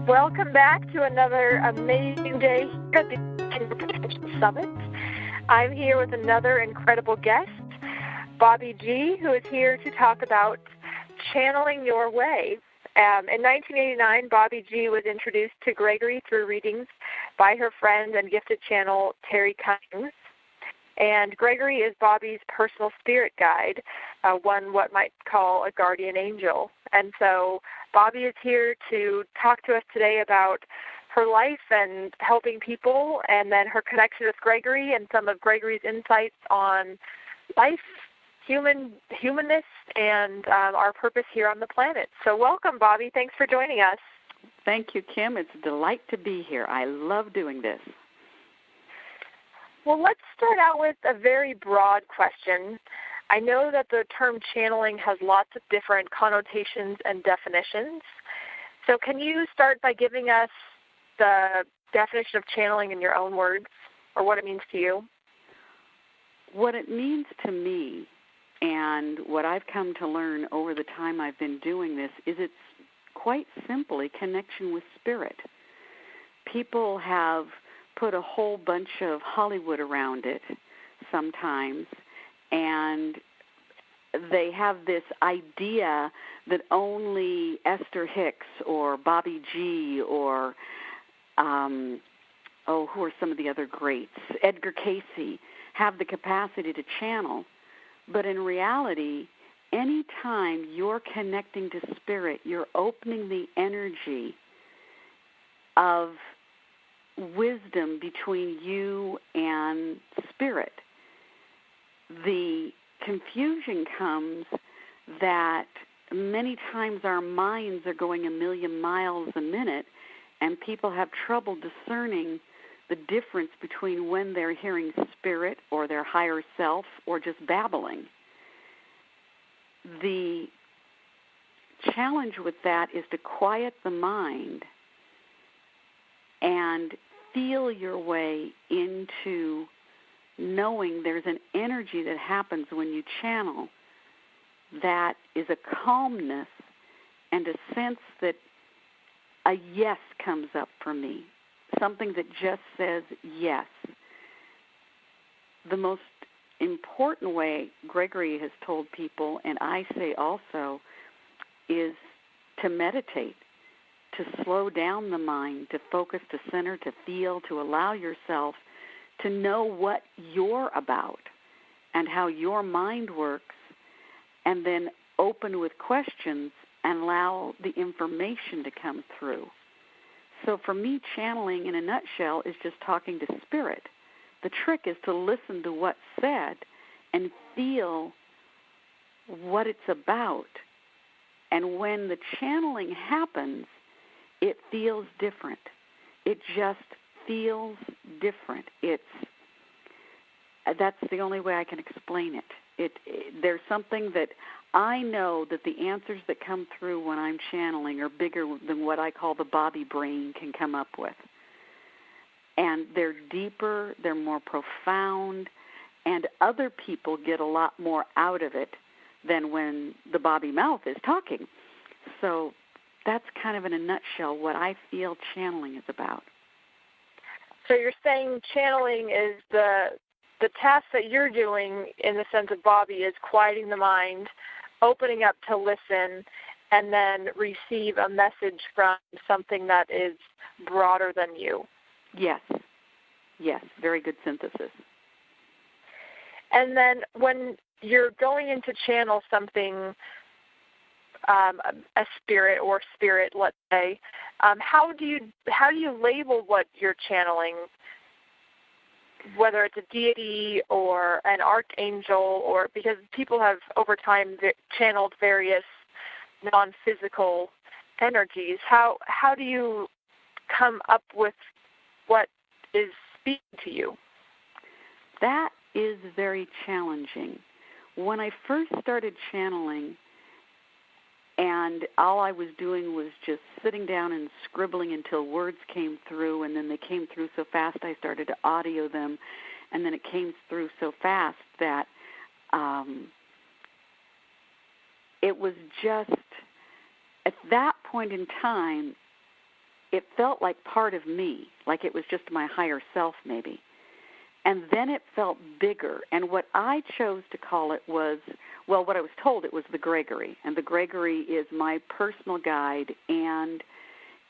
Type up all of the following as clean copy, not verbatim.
Welcome back to another amazing day here at the Potential Summit. I'm here with another incredible guest, Bobbie G, who is here to talk about channeling your way. In 1989, Bobbie G was introduced to Gregory through readings by her friend and gifted channel, Terry Cummings. And Gregory is Bobbie's personal spirit guide, one what might call a guardian angel. And so Bobbie is here to talk to us today about her life and helping people, and then her connection with Gregory and some of Gregory's insights on life, humanness, and our purpose here on the planet. So welcome, Bobbie. Thanks for joining us. Thank you, Kym. It's a delight to be here. I love doing this. Well, let's start out with a very broad question. I know that the term channeling has lots of different connotations and definitions. So can you start by giving us the definition of channeling in your own words, or what it means to you? What it means to me, and what I've come to learn over the time I've been doing this, is it's quite simply connection with spirit. People have put a whole bunch of Hollywood around it sometimes, and they have this idea that only Esther Hicks or Bobbie G or, who are some of the other greats, Edgar Cayce, have the capacity to channel. But in reality, any time you're connecting to spirit, you're opening the energy of wisdom between you and spirit. The confusion comes that many times our minds are going a million miles a minute, and people have trouble discerning the difference between when they're hearing spirit or their higher self or just babbling. The challenge with that is to quiet the mind and feel your way into knowing there's an energy that happens when you channel that is a calmness and a sense that a yes comes up for me, something that just says yes. The most important way Gregory has told people, and I say also, is to meditate, to slow down the mind, to focus, to center, to feel, to allow yourself to know what you're about and how your mind works, and then open with questions and allow the information to come through. So for me, channeling in a nutshell is just talking to spirit. The trick is to listen to what's said and feel what it's about. And when the channeling happens, it feels different. It just feels different. That's the only way I can explain it. There's something that I know that the answers that come through when I'm channeling are bigger than what I call the Bobbie brain can come up with. And they're deeper, they're more profound, and other people get a lot more out of it than when the Bobbie mouth is talking. So that's kind of in a nutshell what I feel channeling is about. So you're saying channeling is the task that you're doing in the sense of Bobbie is quieting the mind, opening up to listen, and then receive a message from something that is broader than you. Yes, very good synthesis. And then when you're going in to channel something, a spirit or spirit, let's say, how do you label what you're channeling? Whether it's a deity or an archangel, or because people have over time channeled various non-physical energies. How do you come up with what is speaking to you? That is very challenging. When I first started channeling, and all I was doing was just sitting down and scribbling until words came through, and then they came through so fast I started to audio them, and then it came through so fast that it was just, at that point in time, it felt like part of me, like it was just my higher self maybe. And then it felt bigger. And what I chose to call it was, well, what I was told, it was the Gregory. And the Gregory is my personal guide, and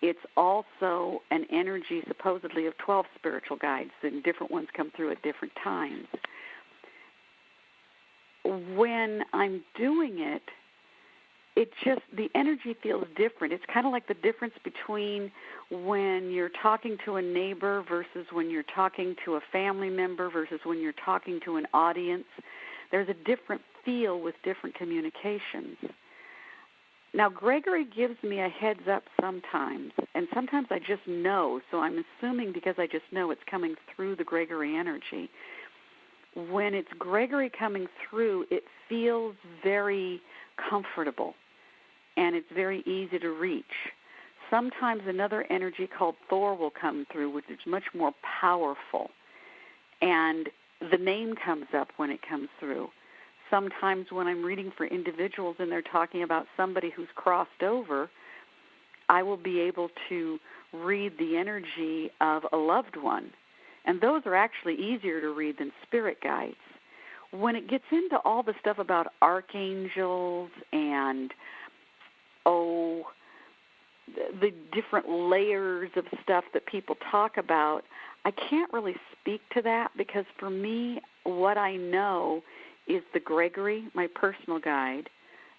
it's also an energy supposedly of 12 spiritual guides, and different ones come through at different times. When I'm doing it, the energy feels different. It's kind of like the difference between when you're talking to a neighbor versus when you're talking to a family member versus when you're talking to an audience. There's a different feel with different communications. Now, Gregory gives me a heads up sometimes, and sometimes I just know, so I'm assuming because I just know it's coming through the Gregory energy. When it's Gregory coming through, it feels very comfortable, and it's very easy to reach. Sometimes another energy called Thor will come through, which is much more powerful, and the name comes up when it comes through. Sometimes when I'm reading for individuals and they're talking about somebody who's crossed over, I will be able to read the energy of a loved one, and those are actually easier to read than spirit guides. When it gets into all the stuff about archangels and, the different layers of stuff that people talk about, I can't really speak to that because for me, what I know is the Gregory, my personal guide,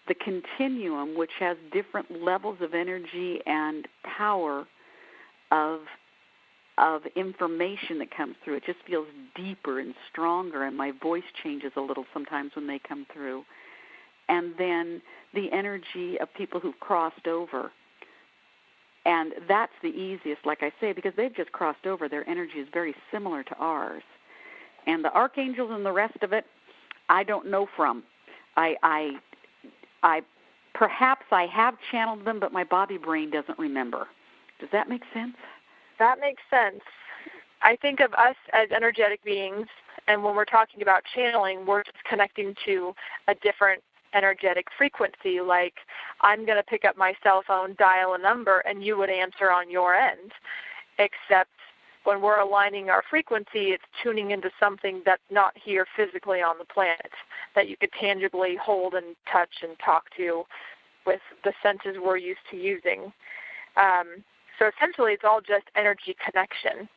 the continuum, which has different levels of energy and power of information that comes through. It just feels deeper and stronger, and my voice changes a little sometimes when they come through. And then the energy of people who've crossed over. And that's the easiest, like I say, because they've just crossed over. Their energy is very similar to ours. And the archangels and the rest of it, I don't know from. I perhaps I have channeled them, but my Bobbie brain doesn't remember. Does that make sense? That makes sense. I think of us as energetic beings, and when we're talking about channeling, we're just connecting to a different energetic frequency, like I'm going to pick up my cell phone, dial a number, and you would answer on your end, except when we're aligning our frequency, it's tuning into something that's not here physically on the planet, that you could tangibly hold and touch and talk to with the senses we're used to using. So essentially it's all just energy connection.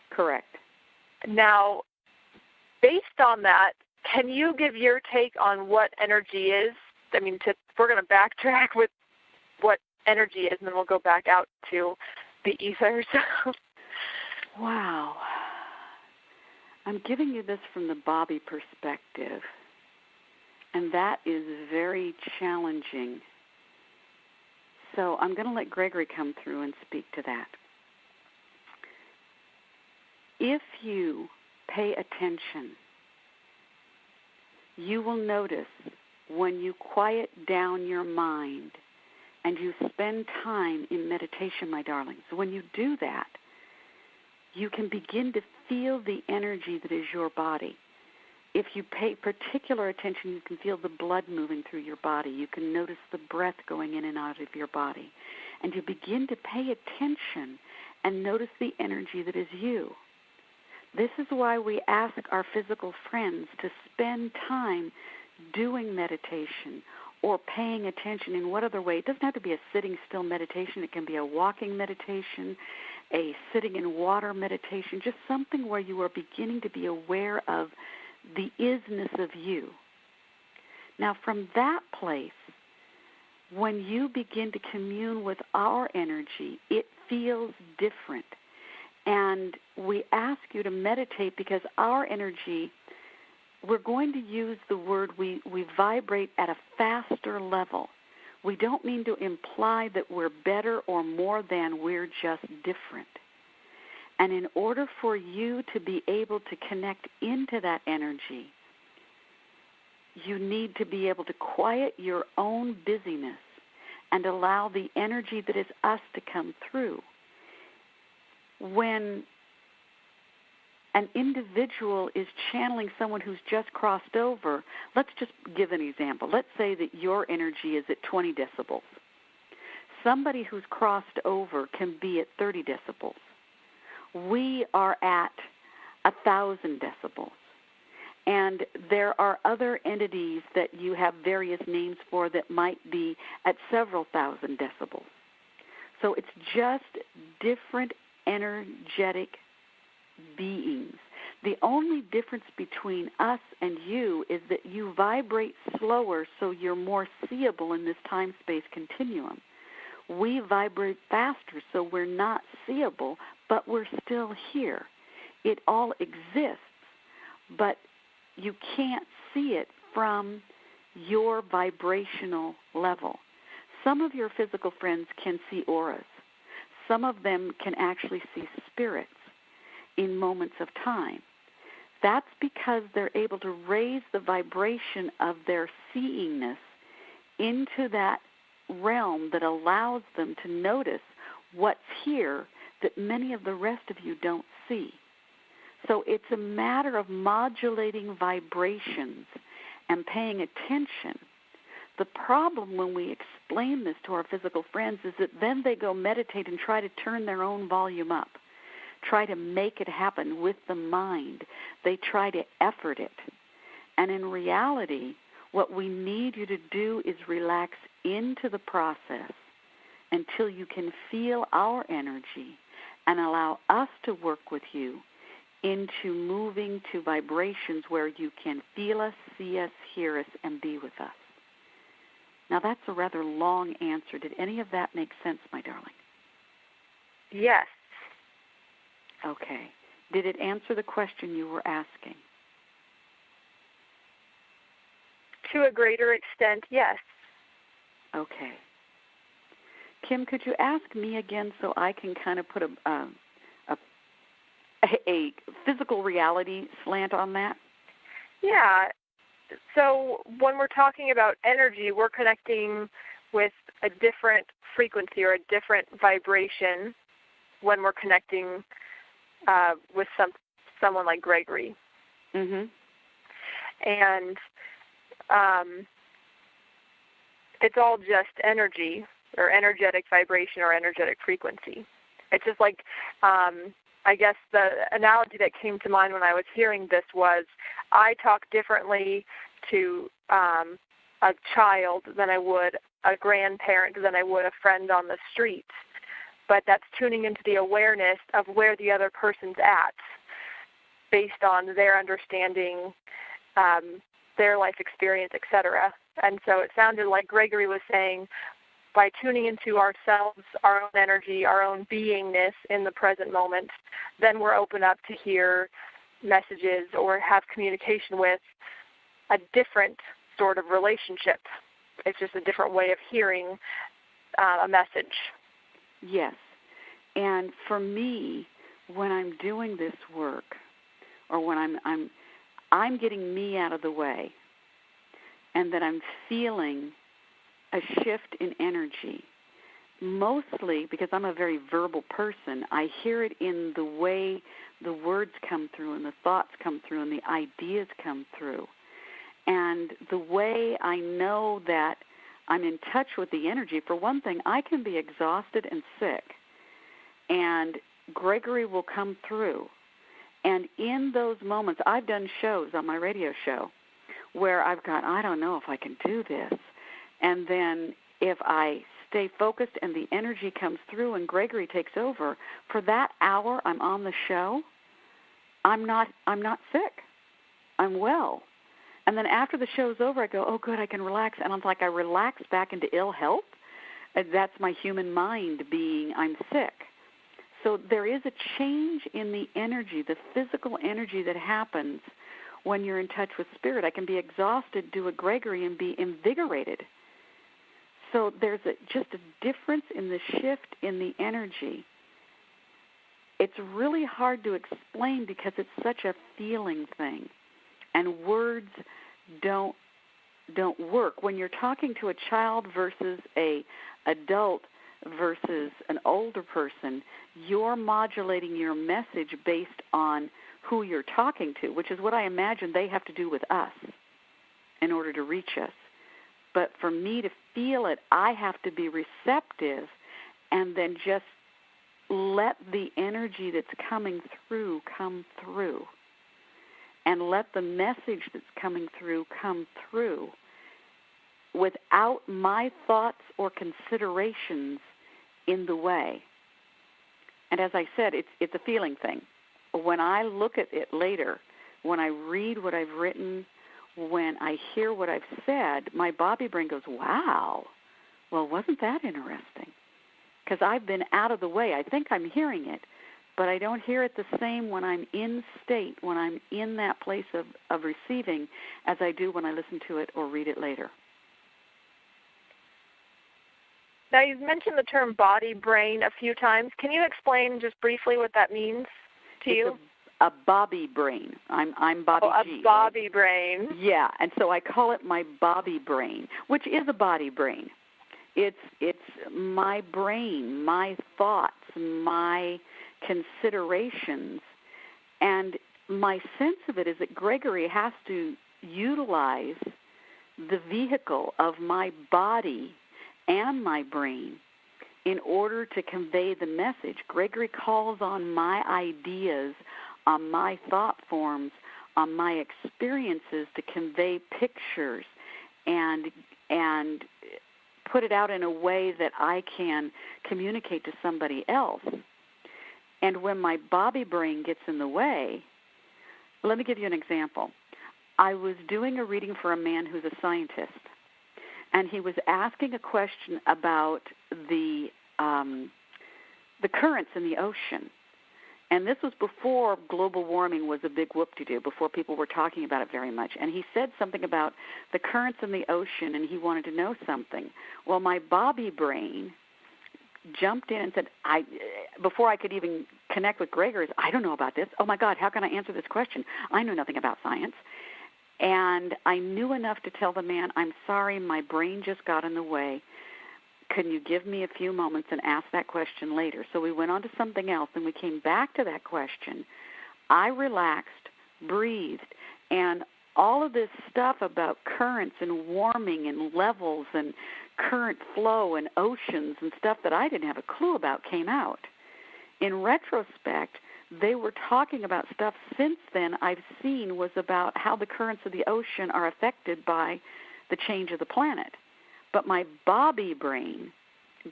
Correct. Now, based on that, can you give your take on what energy is? I mean, we're going to backtrack with what energy is, and then we'll go back out to the ethers. Wow. I'm giving you this from the Bobbie perspective, and that is very challenging. So I'm going to let Gregory come through and speak to that. If you pay attention, you will notice when you quiet down your mind and you spend time in meditation, my darlings, when you do that, you can begin to feel the energy that is your body. If you pay particular attention, you can feel the blood moving through your body. You can notice the breath going in and out of your body. And you begin to pay attention and notice the energy that is you. This is why we ask our physical friends to spend time doing meditation or paying attention in what other way. It doesn't have to be a sitting still meditation. It can be a walking meditation, a sitting in water meditation, just something where you are beginning to be aware of the isness of you. Now, from that place, when you begin to commune with our energy, it feels different. And we ask you to meditate because our energy, we're going to use the word, we vibrate at a faster level. We don't mean to imply that we're better or more than, we're just different. And in order for you to be able to connect into that energy, you need to be able to quiet your own busyness and allow the energy that is us to come through. When an individual is channeling someone who's just crossed over, let's just give an example. Let's say that your energy is at 20 decibels. somebody who's crossed over can be at 30 decibels. We are at 1,000 decibels. And there are other entities that you have various names for that might be at several thousand decibels. So it's just different energetic beings. The only difference between us and you is that you vibrate slower, so you're more seeable in this time-space continuum. We vibrate faster, so we're not seeable, but we're still here. It all exists, but you can't see it from your vibrational level. Some of your physical friends can see auras. Some of them can actually see spirits in moments of time. That's because they're able to raise the vibration of their seeingness into that realm that allows them to notice what's here that many of the rest of you don't see. So it's a matter of modulating vibrations and paying attention. The problem when we explain this to our physical friends is that then they go meditate and try to turn their own volume up, try to make it happen with the mind. They try to effort it. And in reality, what we need you to do is relax into the process until you can feel our energy and allow us to work with you into moving to vibrations where you can feel us, see us, hear us, and be with us. Now, that's a rather long answer. Did any of that make sense, my darling? Yes. Okay. Did it answer the question you were asking? To a greater extent, yes. Okay. Kym, could you ask me again so I can kind of put a physical reality slant on that? Yeah. So when we're talking about energy, we're connecting with a different frequency or a different vibration when we're connecting with someone like Gregory. Mm-hmm. And it's all just energy or energetic vibration or energetic frequency. It's just like, I guess the analogy that came to mind when I was hearing this was I talk differently to a child than I would a grandparent, than I would a friend on the street. But that's tuning into the awareness of where the other person's at based on their understanding, their life experience, etc. And so it sounded like Gregory was saying, by tuning into ourselves, our own energy, our own beingness in the present moment, then we're open up to hear messages or have communication with a different sort of relationship. It's just a different way of hearing a message. Yes. And for me, when I'm doing this work, or when I'm getting me out of the way, and that I'm feeling a shift in energy, mostly because I'm a very verbal person, I hear it in the way the words come through and the thoughts come through and the ideas come through. And the way I know that I'm in touch with the energy, for one thing, I can be exhausted and sick, and Gregory will come through. And in those moments, I've done shows on my radio show where I've gone, I don't know if I can do this. And then if I stay focused and the energy comes through and Gregory takes over, for that hour I'm on the show, I'm not sick. I'm well. And then after the show's over, I go, oh, good, I can relax. And it's like I relax back into ill health. That's my human mind being I'm sick. So there is a change in the energy, the physical energy that happens when you're in touch with spirit. I can be exhausted, do a Gregory, and be invigorated. So there's just a difference in the shift in the energy. It's really hard to explain because it's such a feeling thing, and words don't work. When you're talking to a child versus a adult versus an older person, you're modulating your message based on who you're talking to, which is what I imagine they have to do with us in order to reach us. But for me to feel it, I have to be receptive and then just let the energy that's coming through come through. And let the message that's coming through come through without my thoughts or considerations in the way. And as I said, it's a feeling thing. When I look at it later, when I read what I've written, when I hear what I've said, my Bobbie brain goes, wow, well, wasn't that interesting? Because I've been out of the way. I think I'm hearing it, but I don't hear it the same when I'm in state, when I'm in that place of receiving, as I do when I listen to it or read it later. Now, you've mentioned the term body brain a few times. Can you explain just briefly what that means to you? A Bobbie brain. I'm Bobbie G. A Bobbie brain. Yeah, and so I call it my Bobbie brain, which is a body brain. It's my brain, my thoughts, my considerations, and my sense of it is that Gregory has to utilize the vehicle of my body and my brain in order to convey the message. Gregory calls on my ideas, on my thought forms, on my experiences to convey pictures and put it out in a way that I can communicate to somebody else. And when my Bobbie brain gets in the way, let me give you an example. I was doing a reading for a man who's a scientist, and he was asking a question about the currents in the ocean. And this was before global warming was a big whoop-de-doo, before people were talking about it very much. And he said something about the currents in the ocean, and he wanted to know something. Well, my Bobbie brain jumped in and said, before I could even connect with Gregory, I don't know about this. Oh, my God, how can I answer this question? I know nothing about science. And I knew enough to tell the man, I'm sorry, my brain just got in the way. Can you give me a few moments and ask that question later? So we went on to something else, and we came back to that question. I relaxed, breathed, and all of this stuff about currents and warming and levels and current flow and oceans and stuff that I didn't have a clue about came out. In retrospect, they were talking about stuff since then I've seen was about how the currents of the ocean are affected by the change of the planet. But my Bobbie brain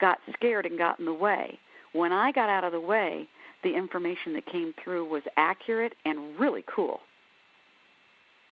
got scared and got in the way. When I got out of the way, the information that came through was accurate and really cool.